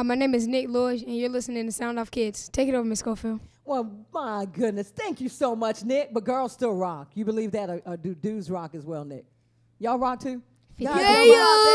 My name is Nick Lewis, and you're listening to Sound Off Kids. Take it over, Miss Schofield. Well, my goodness. Thank you so much, Nick. But girls still rock. You believe that? Or do dudes rock as well, Nick? Y'all rock too? Yeah.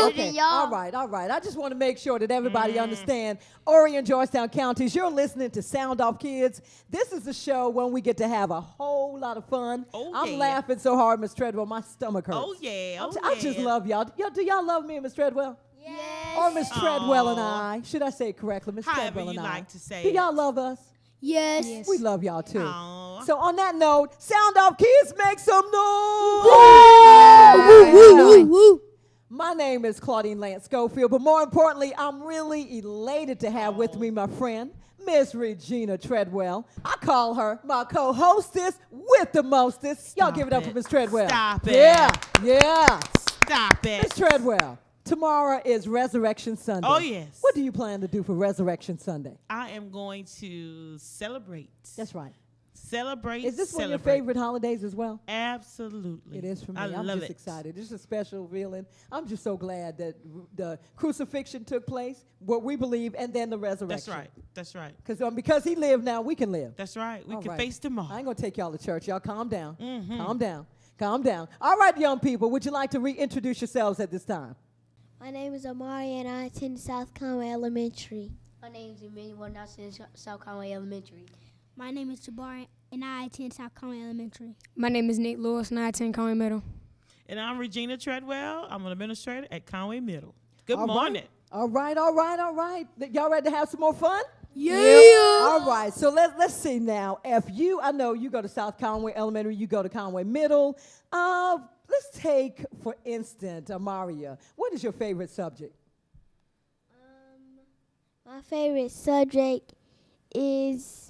Okay. All right. I just want to make sure that everybody understand Horry and Georgetown counties. You're listening to Sound Off Kids. This is the show when we get to have a whole lot of fun. I'm laughing so hard, Miss Treadwell, my stomach hurts. I just love y'all. Do y'all love me and Miss Treadwell? Yes. Or Miss Treadwell and I? Should I say it correctly? Miss Treadwell and I. However you like to say Do it. y'all love us? Yes. We love y'all too. Aw. So on that note, Sound Off Kids, make some noise! My name is Claudine Lance Schofield, but more importantly, I'm really elated to have with me my friend, Miss Regina Treadwell. I call her my co-hostess with the mostest. Y'all give it up for Miss Treadwell. Stop it. Yeah. Stop it. Miss Treadwell, tomorrow is Resurrection Sunday. Oh, yes. What do you plan to do for Resurrection Sunday? I am going to celebrate. That's right. Celebrate. Is this one of your favorite holidays as well? Absolutely. It is for me. I I'm love just it. excited. It's a special feeling. I'm just so glad that the crucifixion took place, what we believe, and then the resurrection. That's right. Because he lived, now we can live. That's right. We All can right. face tomorrow. I ain't going to take y'all to church. Y'all calm down. Mm-hmm. Calm down. All right, young people, would you like to reintroduce yourselves at this time? My name is Amari, and I attend South Conway Elementary. My name is Emmanuel Nelson, South Conway Elementary. My name is Jabari, and I attend South Conway Elementary. My name is Nick Lewis, and I attend Conway Middle. And I'm Regina Treadwell. I'm an administrator at Conway Middle. Good All morning. Right. All right. Y'all ready to have some more fun? Yeah. All right, so let's see now. I know you go to South Conway Elementary, you go to Conway Middle. Let's take, for instance, Amaria. What is your favorite subject? My favorite subject is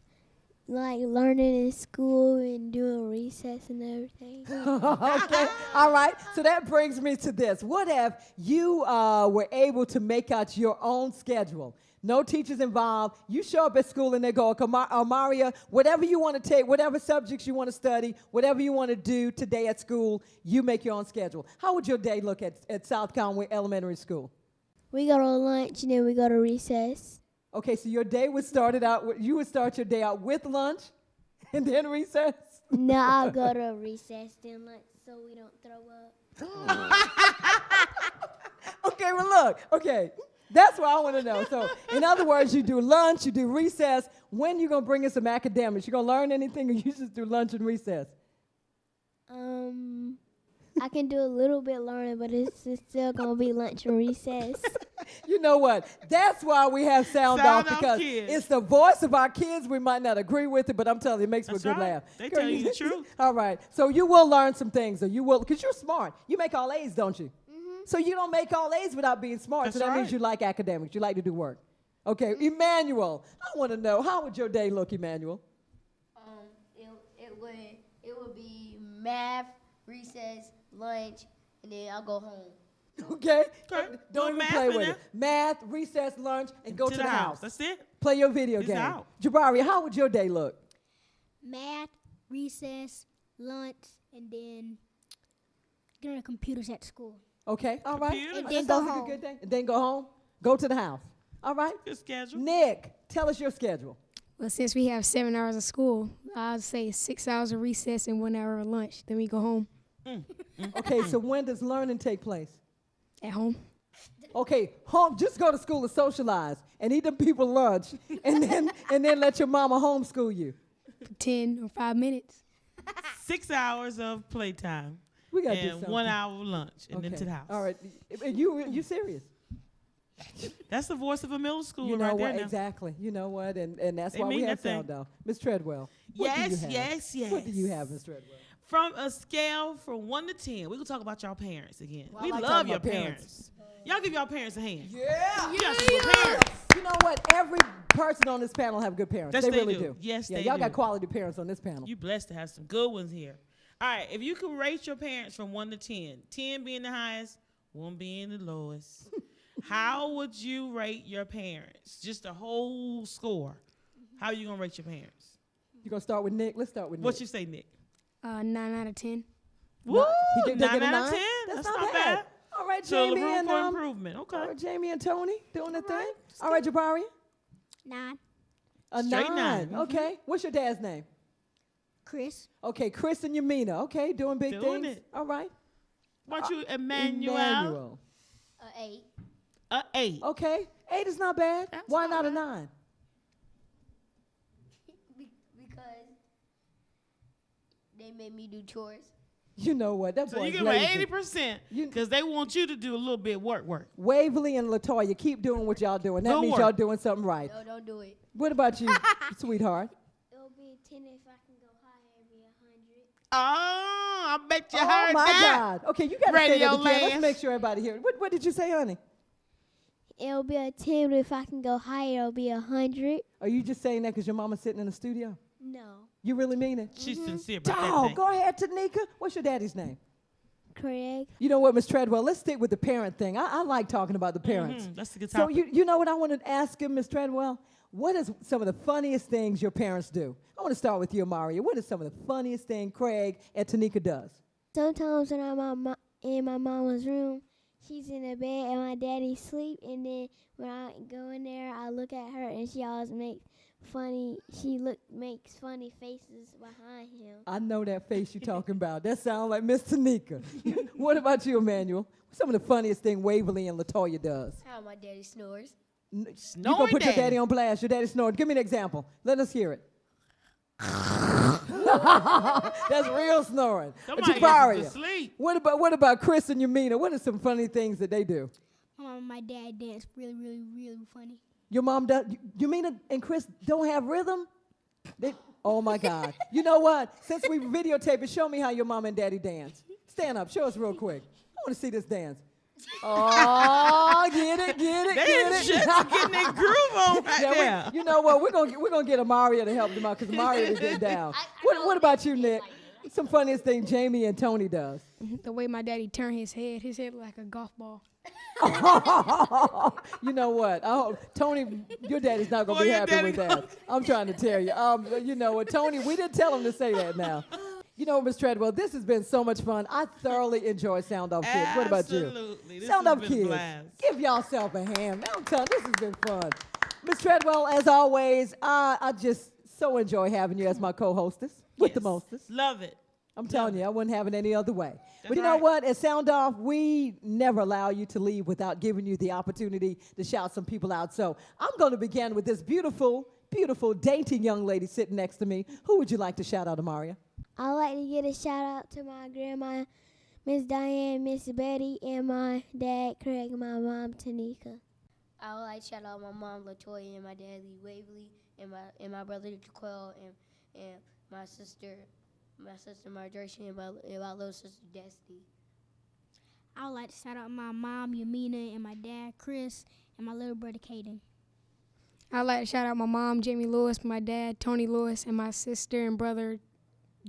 like learning in school and doing recess and everything. Okay, all right. So that brings me to this. What if you were able to make out your own schedule? No teachers involved. You show up at school and they go, Amaria, whatever you want to take, whatever subjects you want to study, whatever you want to do today at school, you make your own schedule. How would your day look at South Conway Elementary School? We go to lunch and then we go to recess. Okay, so your day would start you would start your day out with lunch and then recess? No, I'll go to recess then lunch so we don't throw up. Okay, well, look. Okay, that's what I want to know. So, in other words, you do lunch, you do recess. When you going to bring in some academics? You going to learn anything, or you just do lunch and recess? I can do a little bit learning, but it's still going to be lunch and recess. You know what? That's why we have Sound Off, because Kids. it's the voice of our kids. We might not agree with it, but I'm telling you, it makes for a good laugh. They tell you the truth. All right. So you will learn some things, or you will, because you're smart. You make all A's, don't you? Mm-hmm. So you don't make all A's without being smart. That's so that right. means you like academics. You like to do work. Okay. Emmanuel, I want to know, how would your day look, Emmanuel? It would be math, recess, lunch, and then I'll go home. Okay. Okay. Don't Do even math play in with there. it. Math, recess, lunch, and go to the house. That's it. Play your video It's game. out. Jabari, how would your day look? Math, recess, lunch, and then get on the computers at school. Okay, all right. Computer. And That then sounds go like a home. good day. And then go home. Go to the house. All right. Good schedule. Nick, tell us your schedule. Well, since we have 7 hours of school, I'll say 6 hours of recess and 1 hour of lunch. Then we go home. Okay, so when does learning take place? At home. Okay, home. Just go to school and socialize and eat them people lunch, and then let your mama homeschool you. 10 or 5 minutes. 6 hours of playtime. We gotta do And something. 1 hour of lunch, and then Okay. to the house. All right, you serious? That's the voice of a middle schooler You know right what? there now. Exactly. You know what? And that's They why we mean have that thing. Sound Off. Miss Treadwell. What do you have? Yes. What do you have, Miss Treadwell? From a scale from 1 to 10, we're going to talk about y'all parents again. Well, I we like love talking your about parents. Y'all give y'all parents a hand. Yeah. Yes, your parents. You know what? Every person on this panel have good parents. Yes, they they really do. do. Yes, yeah, they y'all do. got quality parents on this panel. You blessed to have some good ones here. All right, if you could rate your parents from 1 to 10, 10 being the highest, 1 being the lowest, how would you rate your parents? Just a whole score. How are you going to rate your parents? You gonna start with Nick? Let's start with Nick. What you say, Nick? 9 out of 10. Woo! He get 9 a out of 9? 10. That's not bad. All All right, So Jamie room and for improvement. Okay. all right, Jamie and Tony doing the thing. All right, Jabari. 9. A Straight 9. nine. Mhm. Okay. What's your dad's name? Chris. Okay, Chris and Yamina. Okay, doing big Doing things. it. All right. What you, Emmanuel? Emmanuel. 8. A 8. Okay, 8 is not bad. That's Why not not a bad. 9? Because they made me do chores. You know what? That So you boy's give them lazy. 80% You- because they want you to do a little bit work. Waverly and Latoya, keep doing what y'all doing. That Good means work. y'all doing something right. No, don't do it. What about you, sweetheart? It'll be 10 if I can go higher. It'll be 100. Oh, I bet you Oh heard my that. God. Okay, you got to say that Radio again. Let's land. make sure everybody hears. What did you say, honey? It'll be a 10, but if I can go higher, it'll be 100. Are you just saying that because your mama's sitting in the studio? No. You really mean it? She's sincere about that Dog, thing. go ahead, Tanika. What's your daddy's name? Craig. You know what, Miss Treadwell? Let's stick with the parent thing. I like talking about the parents. That's a good So topic. you know what I want to ask him, Miss Treadwell? What is some of the funniest things your parents do? I want to start with you, Amaria. What is some of the funniest thing Craig and Tanika does? Sometimes when I'm in my mama's room, she's in the bed and my daddy sleep. And then when I go in there, I look at her and she always makes funny faces behind him. I know that face you're talking about. That sounds like Miss Tanika. What about you, Emmanuel? What's some of the funniest thing Waverly and Latoya does? How my daddy snores. You gonna Snoring put your daddy. daddy on blast. Your daddy snoring. Give me an example. Let us hear it. That's real snoring. Somebody Jabari, gets to sleep. what about Chris and Yamina? What are some funny things that they do? My mom and my dad dance really, really, really funny. Your mom does. Yamina and Chris don't have rhythm. Oh my God! You know what? Since we videotape it, show me how your mom and daddy dance. Stand up. Show us real quick. I want to see this dance. Oh, get it. They just getting their groove on right there. You know what? We're gonna get Amaria to help them out because Amaria is getting down. What about you, Nick? Some funniest thing Jamie and Tony does. The way my daddy turned his head looked like a golf ball. You know what? I hope, Tony, your daddy's not going to Boy, be your happy daddy with that. I'm trying to tell you. You know what, Tony, we didn't tell him to say that now. You know, Ms. Treadwell, this has been so much fun. I thoroughly enjoy Sound Off Kids. What about you? Absolutely. This Sound has Off been a Kids. blast. Give yourself a hand. Man, I'm telling you, this has been fun. Ms. Treadwell, as always, I just so enjoy having you as my co-hostess with the Yes. mostest. Love it. I'm telling you, I wouldn't have it any other way. But That's you know right. what? At Sound Off, we never allow you to leave without giving you the opportunity to shout some people out. So I'm going to begin with this beautiful, beautiful, dainty young lady sitting next to me. Who would you like to shout out, Amaria? I'd like to give a shout out to my grandma, Miss Diane, Miss Betty, and my dad, Craig, and my mom, Tanika. I would like to shout out my mom, Latoya, and my dad, Lee Waverly, and my brother, Jaquel, and my sister, Marjorie, and my little sister, Destiny. I would like to shout out my mom, Yamina, and my dad, Chris, and my little brother, Caden. I'd like to shout out my mom, Jamie Lewis, my dad, Tony Lewis, and my sister and brother,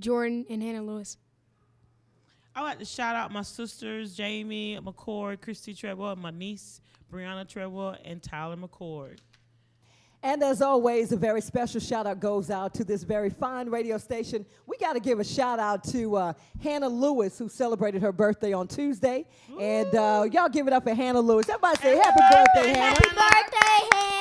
Jordan and Hannah Lewis. I like to shout out my sisters, Jamie McCord, Christy Treadwell, and my niece, Brianna Treadwell, and Tyler McCord. And as always, a very special shout out goes out to this very fine radio station. We got to give a shout out to Hannah Lewis, who celebrated her birthday on Tuesday. Ooh. And y'all give it up for Hannah Lewis. Everybody say happy birthday, Hannah. Birthday, Hannah!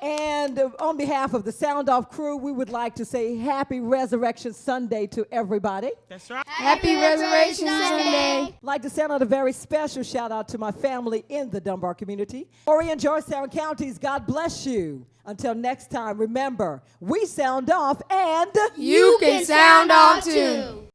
And on behalf of the Sound Off crew, we would like to say happy Resurrection Sunday to everybody. That's right. Happy Resurrection Sunday. Like to send out a very special shout out to my family in the Dunbar community. Horry and Georgetown counties, God bless you. Until next time, remember, we sound off and You can sound off too.